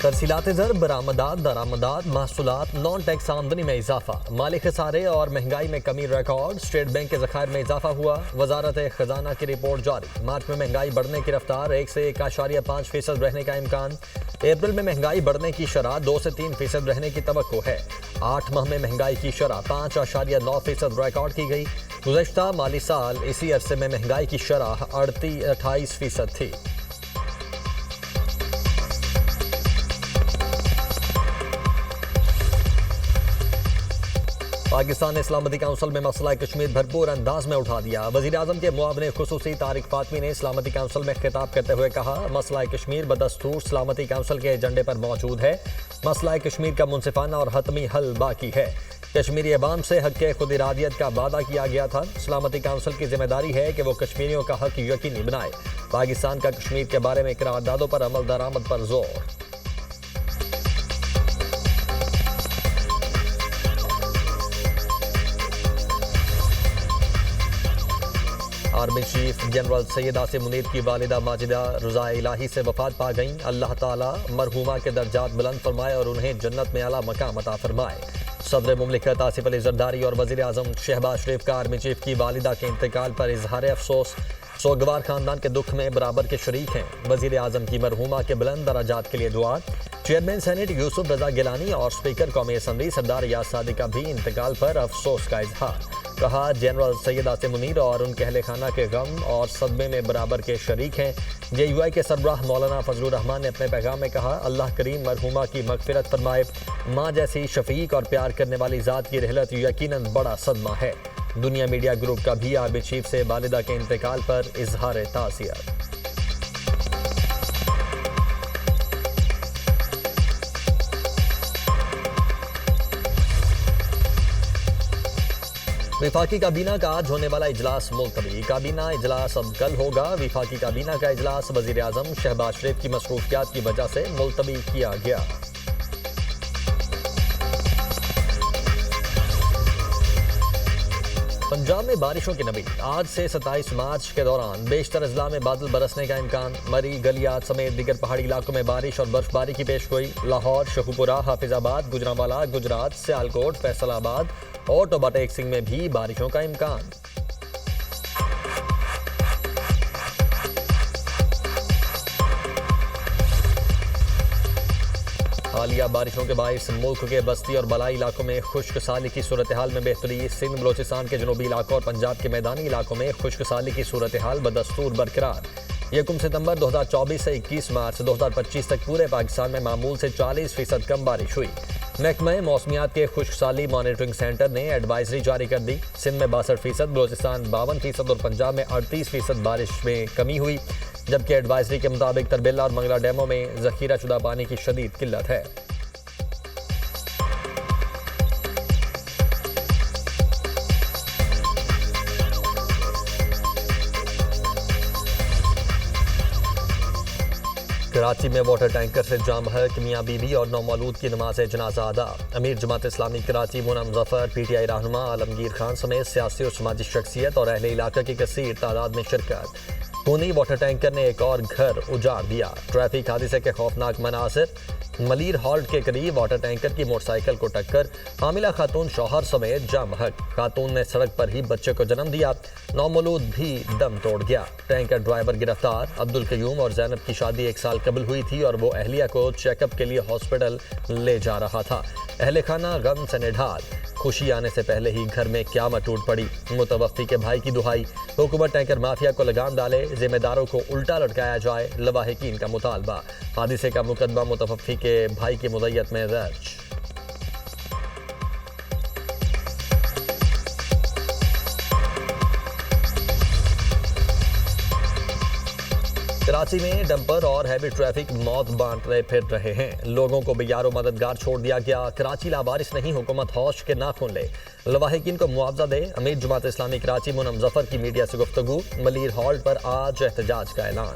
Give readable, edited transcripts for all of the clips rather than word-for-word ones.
तरसीलात ज़र, बरामदात, दरामदात, महसूलात, non tax आमदनी में इजाफा, माली खसारे और महंगाई में कमी रिकॉर्ड। स्टेट बैंक के ज़खायर में इजाफा हुआ। वजारत खजाना की रिपोर्ट जारी। मार्च में महंगाई बढ़ने की रफ्तार 1 से 1.5% रहने का इम्कान। अप्रैल में महंगाई बढ़ने की शरह 2 से 3% रहने की तवक्को है। 8 माह में महंगाई की शरह 5.9% रिकॉर्ड की गई। गुज़श्ता माली साल इसी अरसे में महंगाई की शरह 28% थी। पाकिस्तान ने सलामती काउंसिल में मसला कश्मीर भरपूर अंदाज में उठा दिया। वज़ीर आज़म के मुआविन खुसूसी तारिक फातमी ने सलामती काउंसिल में खिताब करते हुए कहा, मसला कश्मीर बदस्तूर सलामती काउंसिल के एजेंडे पर मौजूद है। मसला कश्मीर का मुनसिफाना और हतमी हल बाकी है। कश्मीरी अवाम से हक खुद इरादियत का वादा किया गया था। सलामती काउंसिल की जिम्मेदारी है कि वो कश्मीरियों का हक यकीनी बनाए। पाकिस्तान का कश्मीर के बारे में करारदादों पर अमल दरामद पर जोर। Army chief general Syed Asim Munir की वालिदा माजिदा रज़ा इलाही से वफात पा गईं। अल्लाह ताला मरहूमा के दर्जात बुलंद फरमाए और उन्हें जन्नत में आला मकाम अता फरमाए। सदर मुमलिकत आसिफ अली जरदारी और वज़ीर आज़म शहबाज शरीफ का आर्मी चीफ की वालिदा के इंतकाल पर इजहार अफसोस। सोगवार खानदान के दुख में बराबर के शरीक हैं। वज़ीर आज़म की मरहूमा के बुलंद दराजात के लिए दुआ। चेयरमैन सेनेट यूसुफ रजा गिलानी और स्पीकर कौमी असम्बली सरदार याद सादी का भी इंतकाल पर अफसोस का इजहार। कहा, जनरल सैयद आसिम मुनीर और उनके अहले खाना के गम और सदमे में बराबर के शरीक हैं। JUI के सरबराह मौलाना फजलुर रहमान ने अपने पैगाम में कहा, अल्लाह करीम मरहूमा की मगफिरत फरमाए। माँ जैसी शफीक और प्यार करने वाली ज़ात की रहलत यकीनन बड़ा सदमा है। दुनिया मीडिया ग्रुप का भी आर्मी चीफ से वालिदा के इंतकाल पर इजहार ताज़ियत। विफाकी काबीना का आज होने वाला इजलास मुलतवी। काबीना इजलास अब कल होगा। विफाकी काबीना का इजलास वज़ीर आज़म शहबाज शरीफ की मसरूफियात की वजह से मुलतवी किया गया। पंजाब में बारिशों की नमी। आज से 27 मार्च के दौरान बेशतर अजला में बादल बरसने का इम्कान। मरी, गलियात समेत दीगर पहाड़ी इलाकों में बारिश और बर्फबारी की पेशगोई। लाहौर, शहूपुरा, हाफिजाबाद, गुजरांवाला, गुजरात, सियालकोट, फैसलाबाद और टोबा टेक सिंह में भी बारिशों का इम्कान। हालिया बारिशों के बायस मुल्क के बस्ती और बलाई इलाकों में खुश्क साली की सूरत हाल में बेहतरी। सिंध, बलोचिस्तान के जनूबी इलाकों और पंजाब के मैदानी इलाकों में खुश्क साली की सूरत हाल बदस्तूर बरकरार। 1 सितंबर 2024 से 21 मार्च 2025 तक पूरे पाकिस्तान में मामूल से 40% कम बारिश हुई। महकमा मौसमियात के खुश्क साली मॉनिटरिंग सेंटर ने एडवाइजरी जारी कर दी। सिंध में 62%, बलोचिस्तान 52% और पंजाब में 38% बारिश में कमी हुई। जबकि एडवाइजरी के मुताबिक तरबेला और मंगला डैमों में जखीरा शुदा पानी की शदीद किल्लत है। कराची में वाटर टैंकर से जाम हक, मियाँ बीबी और नौमौलूद की नमाज जनाजा अदा। अमीर जमात इस्लामी कराची मुनम जफर, PTI रहनुमा आलमगीर खान समेत सियासी और समाजी शख्सियत और अहले इलाका की कसीर तादाद में शिरकत। खूनी वाटर टैंकर ने एक और घर उजाड़ दिया। ट्रैफिक हादसे के खौफनाक मनासिर। मलीर हॉल्ट के करीब वाटर टैंकर की मोटरसाइकिल को टक्कर। हामिला खातून शौहर समेत जाम हक। खातून ने सड़क पर ही बच्चे को जन्म दिया। नौमौलूद भी दम तोड़ गया। टैंकर ड्राइवर गिरफ्तार। अब्दुल कयूम और जैनब की शादी 1 साल कबल हुई थी और वो अहलिया को चेकअप के लिए हॉस्पिटल ले जा रहा था। अहले खाना गम से निढाल। खुशी आने से पहले ही घर में क़यामत टूट पड़ी। मुतवफ़्फ़ी के भाई की दुहाई। हुकूमत टैंकर माफिया को लगाम डाले, जिम्मेदारों को उल्टा लटकाया जाए, लवाहिकीन का मुतालबा। हादसे का मुकदमा मुतवफ़्फ़ी के भाई की मुद्दत में दर्ज। कराची में डंपर और हैवी ट्रैफिक मौत बांटते फिर रहे हैं। लोगों को बेयारो मददगार छोड़ दिया गया। कराची लावारिस नहीं, हुकूमत होश के नाखून ले। लवाहिकीन को मुआवजा दे। अमीर जमात इस्लामी कराची मुनम जफर की मीडिया से गुफ्तगू। मलीर हॉल्ट पर आज एहतजाज का ऐलान।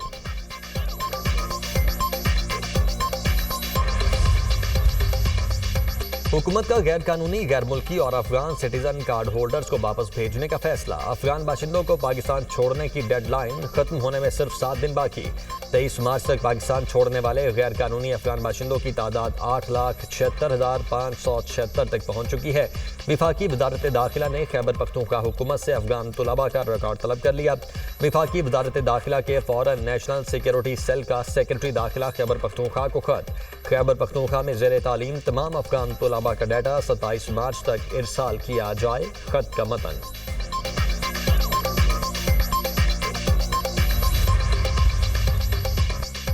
हुकूमत का गैर कानूनी, गैर मुल्की और अफगान सिटीजन कार्ड होल्डर्स को वापस भेजने का फैसला। अफगान बाशिंदों को पाकिस्तान छोड़ने की डेडलाइन खत्म होने में सिर्फ 7 दिन बाकी। 23 मार्च तक पाकिस्तान छोड़ने वाले गैर कानूनी अफगान बाशिंदों की तादाद 8,76,576 तक पहुंच चुकी है। विफाकी वजारत दाखिला ने खैबर पख्तूनख्वा हुकूमत से अफगान तुलबा का रिकॉर्ड तलब कर लिया। विफाकी वजारत दाखिला के फौरन नेशनल सिक्योरिटी सेल का सेक्रेटरी दाखिला खैबर पख्तूनख्वा को खत। खैबर पख्तूनख्वा में ज़ेर तालीम तमाम अफगान तुलबा का डाटा 27 मार्च तक इरसाल किया जाए। खत का मतन।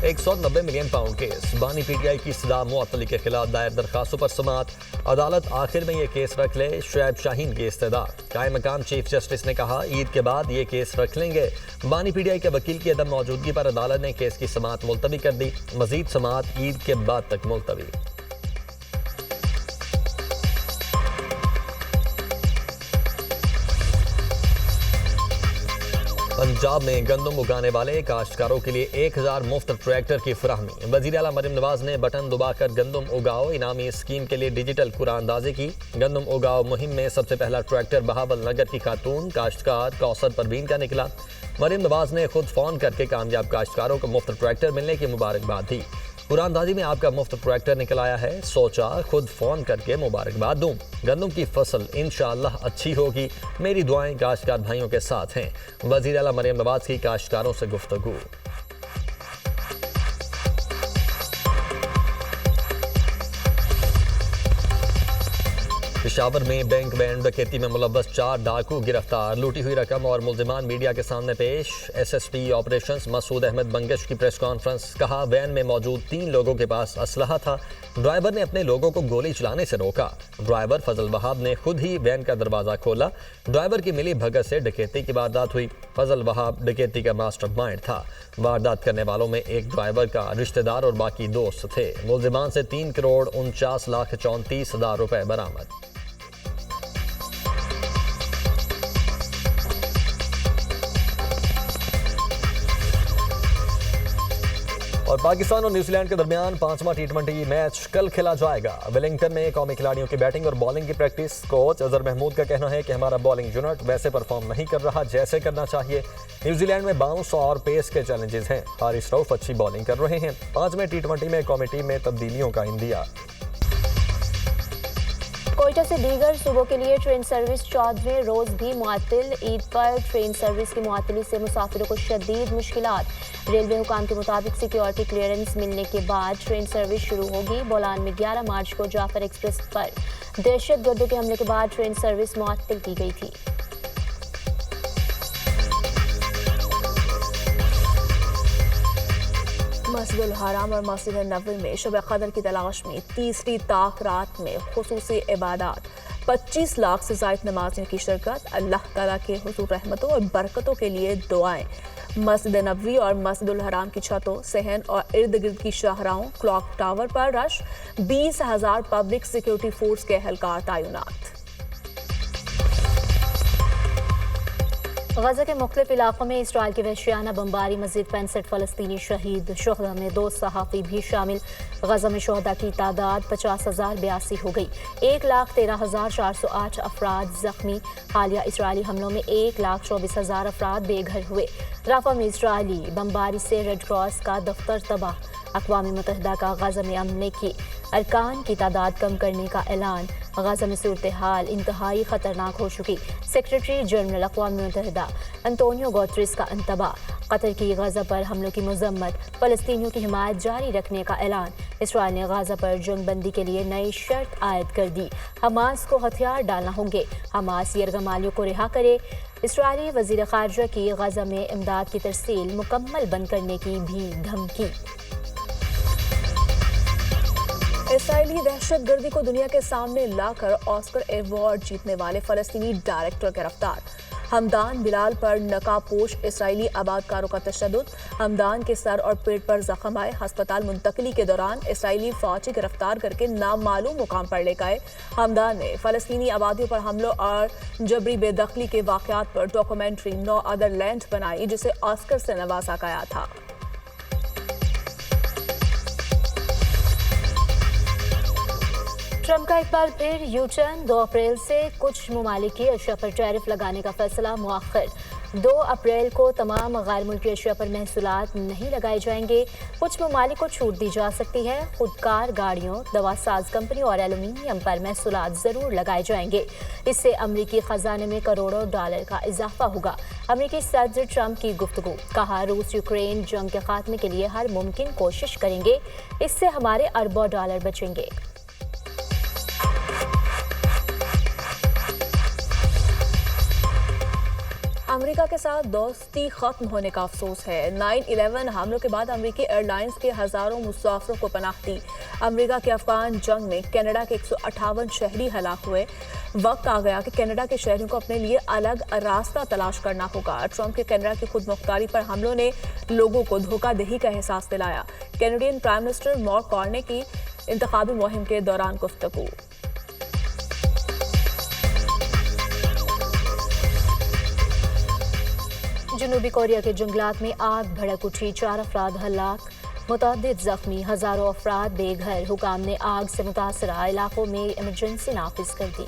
190 मिलियन पाउंड केस। बानी पीटीआई की सजा मुअत्तली के खिलाफ दायर दरखास्तों पर समाअत। अदालत आखिर में ये केस रख ले, शुएब शाहीन की इस्तदा। कायम मकाम चीफ जस्टिस ने कहा ईद के बाद ये केस रख लेंगे। बानी पीटीआई के वकील की अदम मौजूदगी पर अदालत ने केस की समाअत मुलतवी कर दी। मजीद समाअत ईद के बाद तक मुलतवी। पंजाब में गंदम उगाने वाले काश्तकारों के लिए 1000 मुफ्त ट्रैक्टर की फराहमी। वज़ीर आला मरियम नवाज ने बटन दबाकर गंदम उगाओ इनामी स्कीम के लिए डिजिटल कुरानंदाजी की। गंदम उगाओ मुहिम में सबसे पहला ट्रैक्टर बहावल नगर की खातून काश्तकार कौसर परवीन का निकला। मरियम नवाज ने खुद फोन करके कामयाब काश्तकारों को मुफ्त ट्रैक्टर मिलने की मुबारकबाद दी। कुरानंदाजी में आपका मुफ्त ट्रैक्टर निकल आया है, सोचा खुद फोन करके मुबारकबाद दूं। गंदम की फसल इंशाअल्लाह अच्छी होगी, मेरी दुआएं काश्तकार भाइयों के साथ हैं। वज़ीर आला मरियम नवाज की काश्तकारों से गुफ्तगू। पेशावर में बैंक वैन डकैती में मुलव्वस 4 डाकू गिरफ्तार। लूटी हुई रकम और मुल्जिमान मीडिया के सामने पेश। एसएसपी ऑपरेशंस मसूद अहमद बंगश की प्रेस कॉन्फ्रेंस। कहा वैन में मौजूद 3 लोगों के पास असलहा था। ड्राइवर ने अपने लोगों को गोली चलाने से रोका। ड्राइवर फजल वहाब ने खुद ही वैन का दरवाजा खोला। ड्राइवर की मिली भगत से डकैती की वारदात हुई। फजल वहाब डकैती का मास्टरमाइंड था। वारदात करने वालों में एक ड्राइवर का रिश्तेदार और बाकी दोस्त थे। मुल्जिमान से 3,49,34,000 रुपए बरामद। और पाकिस्तान और न्यूजीलैंड के दरमियान 5वां T20 मैच कल खेला जाएगा। वेलिंगटन में कौमी खिलाड़ियों की बैटिंग और बॉलिंग की प्रैक्टिस। कोच अजहर महमूद का कहना है कि हमारा बॉलिंग यूनिट वैसे परफॉर्म नहीं कर रहा जैसे करना चाहिए। न्यूजीलैंड में बाउंस और पेस के चैलेंजेस हैं। हारिस रऊफ अच्छी बॉलिंग कर रहे हैं। 5वें T20 में कौमी टीम में तब्दीलियों का इंदिया। कोयटा से दीगर सूबों के लिए ट्रेन सर्विस 14वें रोज भी मुअत्तल। ईद पर ट्रेन सर्विस की मुअत्तली से मुसाफिरों को शदीद मुश्किलात। रेलवे हुकाम के मुताबिक सिक्योरिटी क्लियरेंस मिलने के बाद ट्रेन सर्विस शुरू होगी। बोलान में 11 मार्च को जाफर एक्सप्रेस पर दहशतगर्दों के हमले के बाद ट्रेन सर्विस मुअत्तल की गई थी। मस्जिदुल हराम और मस्जिद नबवी में शब कदर की तलाश में तीसरी ताक रात में खुसूसी इबादत। 25 लाख से ज़ायद नमाजियों की शिरकत। अल्लाह ताला के हुजूर रहमतों और बरकतों के लिए दुआएं। मस्जिद नबवी और मस्जिदुल हराम की छतों, सहन और इर्द गिर्द की शाहराहों, क्लॉक टावर पर रश। 20,000 पब्लिक सिक्योरिटी फोर्स के एहलकार तैनात। गजा के मुख्तलिफ इलाकों में इसराइल की वहशियाना बमबारी। मजीद 65 फ़लस्तीनी शहीद। शुहदा में 2 सहाफ़ी भी शामिल। गजा में शुहदा की तादाद 50,082 हो गई। 1,13,408 अफराद जख्मी। हालिया इसराइली हमलों में 1,24,000 अफराद बेघर हुए। राफा में इसराइली बमबारी से रेड क्रॉस का दफ्तर तबाह। अक़वाम मुत्तहिदा का गजा में अमले की अरकान की तादाद कम करने का ऐलान। गजा में सूरत हाल इंतहाई ख़तरनाक हो चुकी। सेक्रेटरी जनरल अक़वाम मुत्तहिदा अंतोनियो गुतेरेस का इंतबाह। कतर की गजा पर हमलों की मजम्मत। फ़लस्तीनियों की हिमायत जारी रखने का ऐलान। इसराइल ने गजा पर जंगबंदी के लिए नई शर्त आयद कर दी। हमास को हथियार डालना होंगे। हमास यरगमालियों को रिहा करे। इसराइली वज़ीर ख़ारजा की गजा में इमदाद की तरसील मुकम्मल बंद करने की भी धमकी। इसराइली दहशतगर्दी को दुनिया के सामने लाकर ऑस्कर अवार्ड जीतने वाले फ़लस्तीनी डायरेक्टर गिरफ्तार। हमदान बिलाल पर नकाबपोश इसराइली आबादकारों का तशद्दुद। हमदान के सर और पेट पर जख्म आए। अस्पताल मुंतकली के दौरान इसराइली फौजी गिरफ्तार करके नामालूम मुकाम पर ले गए। हमदान ने फ़लस्तीनी आबादियों पर हमलों और जबरी बेदखली के वाक़यात पर डॉक्यूमेंट्री नो अदर लैंड बनाई, जिसे ऑस्कर से नवाजा गया था। ट्रंप का एक बार फिर यू टर्न। 2 अप्रैल से कुछ ममालिक की अशिया पर टैरिफ लगाने का फैसला मुअख्खर। 2 अप्रैल को तमाम गैर मुल्की अशिया पर महसूलात नहीं लगाए जाएंगे। कुछ ममालिक को छूट दी जा सकती है। खुदकार गाड़ियों, दवा साज कंपनियों और एल्यूमीनियम पर महसूलात जरूर लगाए जाएंगे। इससे अमरीकी खजाने में करोड़ों डॉलर का इजाफा होगा। अमरीकी सदर ट्रंप की गुफ्तगू, कहा रूस यूक्रेन जंग के खात्मे के लिए हर मुमकिन कोशिश करेंगे। इससे हमारे अरबों डॉलर बचेंगे। अमेरिका के साथ दोस्ती खत्म होने का अफसोस है। 9/11 हमलों के बाद अमेरिकी एयरलाइंस के हजारों मुसाफिरों को पनाह दी। अमेरिका के अफगान जंग में कनाडा के 158 शहरी हलाक हुए। वक्त आ गया कि कनाडा के शहरियों को अपने लिए अलग रास्ता तलाश करना होगा। ट्रंप के कनाडा की खुद मुख्तारी पर हमलों ने लोगों को धोखाधही का एहसास दिलाया। कैनेडियन प्राइम मिनिस्टर मॉर्क कार्ने की इंतखाबी मुहिम के दौरान गुफ्तगू। जनूबी कोरिया के जंगलात में आग भड़क उठी, 4 अफराद हलाक, मुतअद्दिद जख्मी, हजारों अफराद बेघर। हुकाम ने आग से मुतासरा इलाकों में इमरजेंसी नाफिज कर दी।